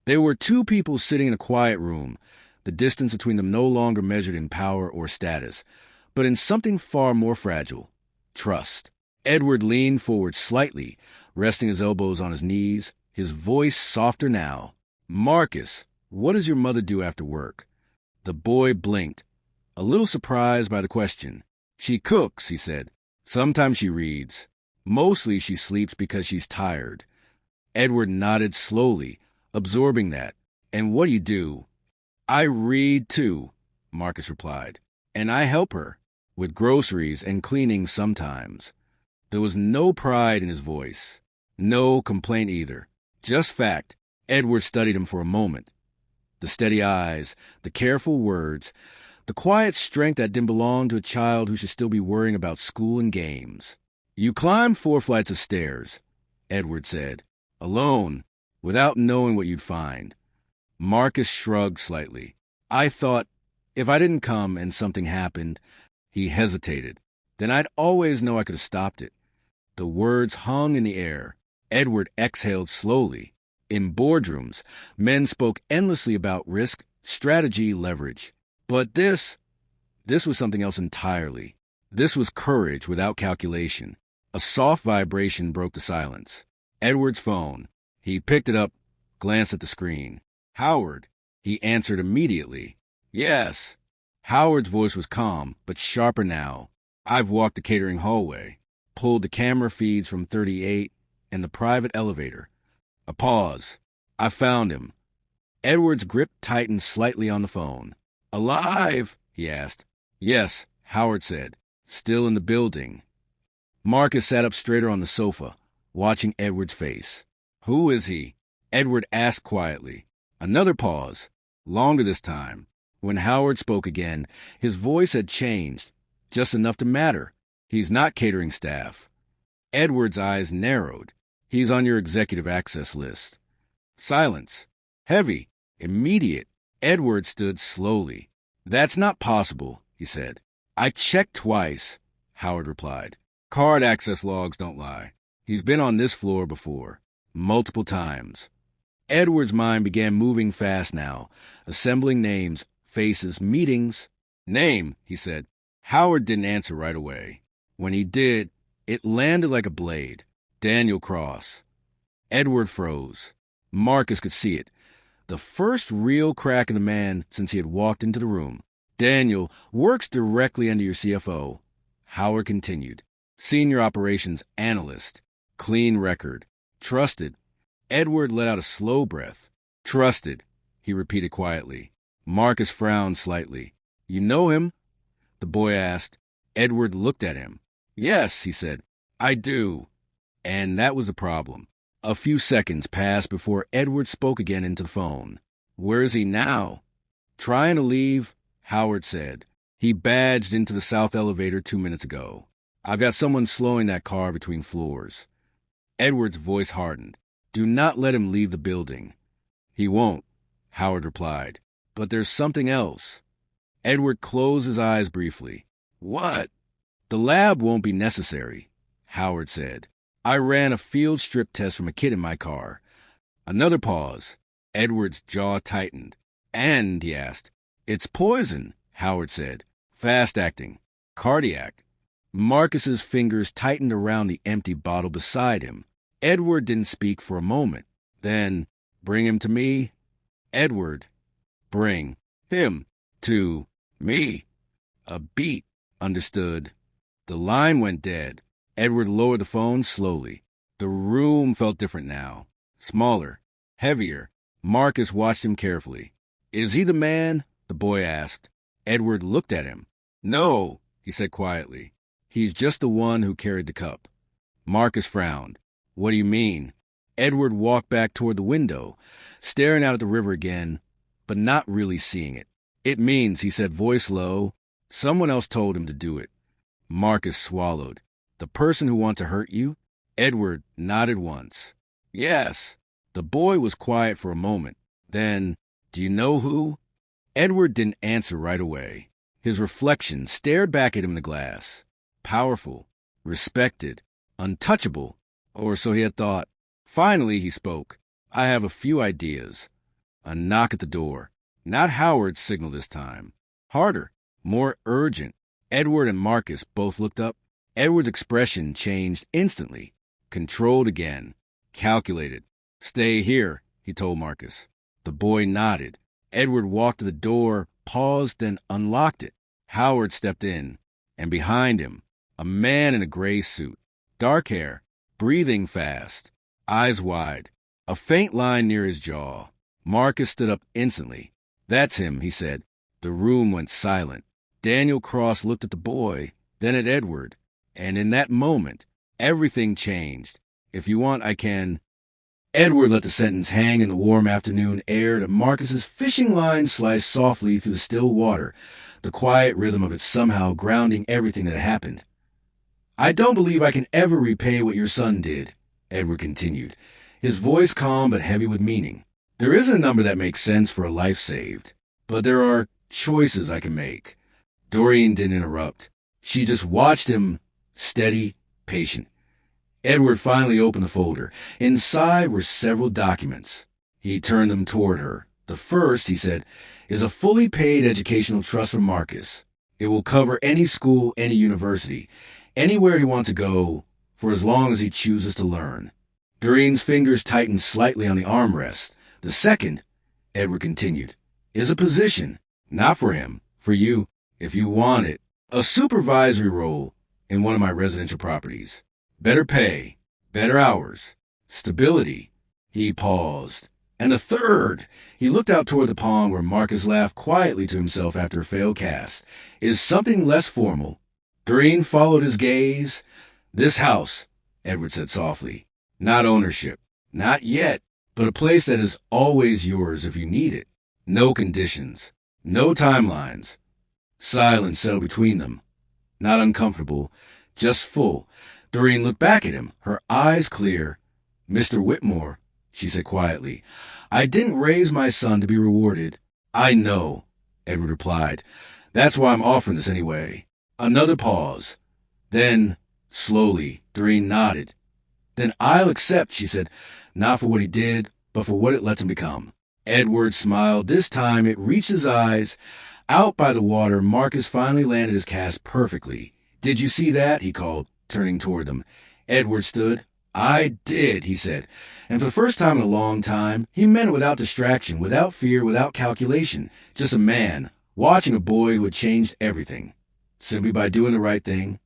There were two people sitting in a quiet room, the distance between them no longer measured in power or status, but in something far more fragile: trust. Edward leaned forward slightly, resting his elbows on his knees, his voice softer now. "Marcus, what does your mother do after work?" The boy blinked, a little surprised by the question. "She cooks," he said. "Sometimes she reads. Mostly she sleeps because she's tired." Edward nodded slowly, absorbing that. "And what do you do?" "I read, too," Marcus replied. "And I help her, with groceries and cleaning sometimes." There was no pride in his voice, no complaint either, just fact. Edward studied him for a moment. The steady eyes, the careful words, the quiet strength that didn't belong to a child who should still be worrying about school and games. "You climbed 4 flights of stairs," Edward said, "alone, without knowing what you'd find." Marcus shrugged slightly. "I thought, if I didn't come and something happened," he hesitated, "then I'd always know I could have stopped it." The words hung in the air. Edward exhaled slowly. In boardrooms, men spoke endlessly about risk, strategy, leverage. But this was something else entirely. This was courage without calculation. A soft vibration broke the silence. Edward's phone. He picked it up, glanced at the screen. "Howard," he answered immediately. "Yes." Howard's voice was calm, but sharper now. "I've walked the catering hallway, pulled the camera feeds from 38 and the private elevator." A pause. "I found him." Edward's grip tightened slightly on the phone. "Alive?" he asked. "Yes," Howard said. "Still in the building." Marcus sat up straighter on the sofa, watching Edward's face. "Who is he?" Edward asked quietly. Another pause, longer this time. When Howard spoke again, his voice had changed, just enough to matter. "He's not catering staff." Edward's eyes narrowed. "He's on your executive access list." Silence. Heavy. Immediate. Edward stood slowly. "That's not possible," he said. "I checked twice," Howard replied. "Card access logs don't lie. He's been on this floor before. Multiple times." Edward's mind began moving fast now, assembling names, faces, meetings. "Name," he said. Howard didn't answer right away. When he did, it landed like a blade. "Daniel Cross." Edward froze. Marcus could see it. The first real crack in the man since he had walked into the room. "Daniel works directly under your CFO." Howard continued. "Senior operations analyst. Clean record. Trusted." Edward let out a slow breath. "Trusted," he repeated quietly. Marcus frowned slightly. "You know him?" the boy asked. Edward looked at him. "Yes," he said. "I do." And that was the problem. A few seconds passed before Edward spoke again into the phone. "Where is he now?" "Trying to leave," Howard said. "He badged into the south elevator 2 minutes ago. I've got someone slowing that car between floors." Edward's voice hardened. "Do not let him leave the building." "He won't," Howard replied. "But there's something else." Edward closed his eyes briefly. "What?" "The lab won't be necessary," Howard said. "I ran a field strip test from a kid in my car." Another pause. Edward's jaw tightened. "And," he asked. "It's poison," Howard said. "Fast-acting. Cardiac." Marcus's fingers tightened around the empty bottle beside him. Edward didn't speak for a moment. Then, "Bring him to me." Edward. "Bring him to me." A beat. Understood. The line went dead. Edward lowered the phone slowly. The room felt different now. Smaller. Heavier. Marcus watched him carefully. "Is he the man?" the boy asked. Edward looked at him. "No," he said quietly. "He's just the one who carried the cup." Marcus frowned. "What do you mean?" Edward walked back toward the window, staring out at the river again, but not really seeing it. "It means," he said, voice low, "someone else told him to do it." Marcus swallowed. "The person who wants to hurt you?" Edward nodded once. "Yes." The boy was quiet for a moment. Then, "Do you know who?" Edward didn't answer right away. His reflection stared back at him in the glass. Powerful, respected, untouchable, or so he had thought. Finally, he spoke. "I have a few ideas." A knock at the door. Not Howard's signal this time. Harder, more urgent. Edward and Marcus both looked up. Edward's expression changed instantly. Controlled again. Calculated. "Stay here," he told Marcus. The boy nodded. Edward walked to the door, paused, then unlocked it. Howard stepped in, and behind him, a man in a gray suit. Dark hair, breathing fast, eyes wide, a faint line near his jaw. Marcus stood up instantly. "That's him," he said. The room went silent. Daniel Cross looked at the boy, then at Edward, and in that moment, everything changed. "If you want, I can—" Edward let the sentence hang in the warm afternoon air to Marcus's fishing line sliced softly through the still water, the quiet rhythm of it somehow grounding everything that had happened. "I don't believe I can ever repay what your son did," Edward continued, his voice calm but heavy with meaning. "There isn't a number that makes sense for a life saved, but there are choices I can make." Doreen didn't interrupt. She just watched him, steady, patient. Edward finally opened the folder. Inside were several documents. He turned them toward her. "The first," he said, "is a fully paid educational trust for Marcus. It will cover any school, any university, anywhere he wants to go, for as long as he chooses to learn." Doreen's fingers tightened slightly on the armrest. "The second," Edward continued, "is a position. Not for him, for you, if you want it. A supervisory role in one of my residential properties. Better pay, better hours, stability." He paused. "And the third," he looked out toward the pond where Marcus laughed quietly to himself after a failed cast, "is something less formal." Doreen followed his gaze. "This house," Edward said softly. "Not ownership. Not yet. But a place that is always yours if you need it. No conditions. No timelines." Silence settled between them. Not uncomfortable, just full. Doreen looked back at him, her eyes clear. "Mr. Whitmore," she said quietly, "I didn't raise my son to be rewarded." "I know," Edward replied. "That's why I'm offering this anyway." Another pause. Then, slowly, Doreen nodded. "Then I'll accept," she said, "not for what he did, but for what it lets him become." Edward smiled. This time it reached his eyes. Out by the water, Marcus finally landed his cast perfectly. "Did you see that?" he called, turning toward them. Edward stood. "I did," he said. And for the first time in a long time, he meant it without distraction, without fear, without calculation. Just a man, watching a boy who had changed everything. Simply by doing the right thing,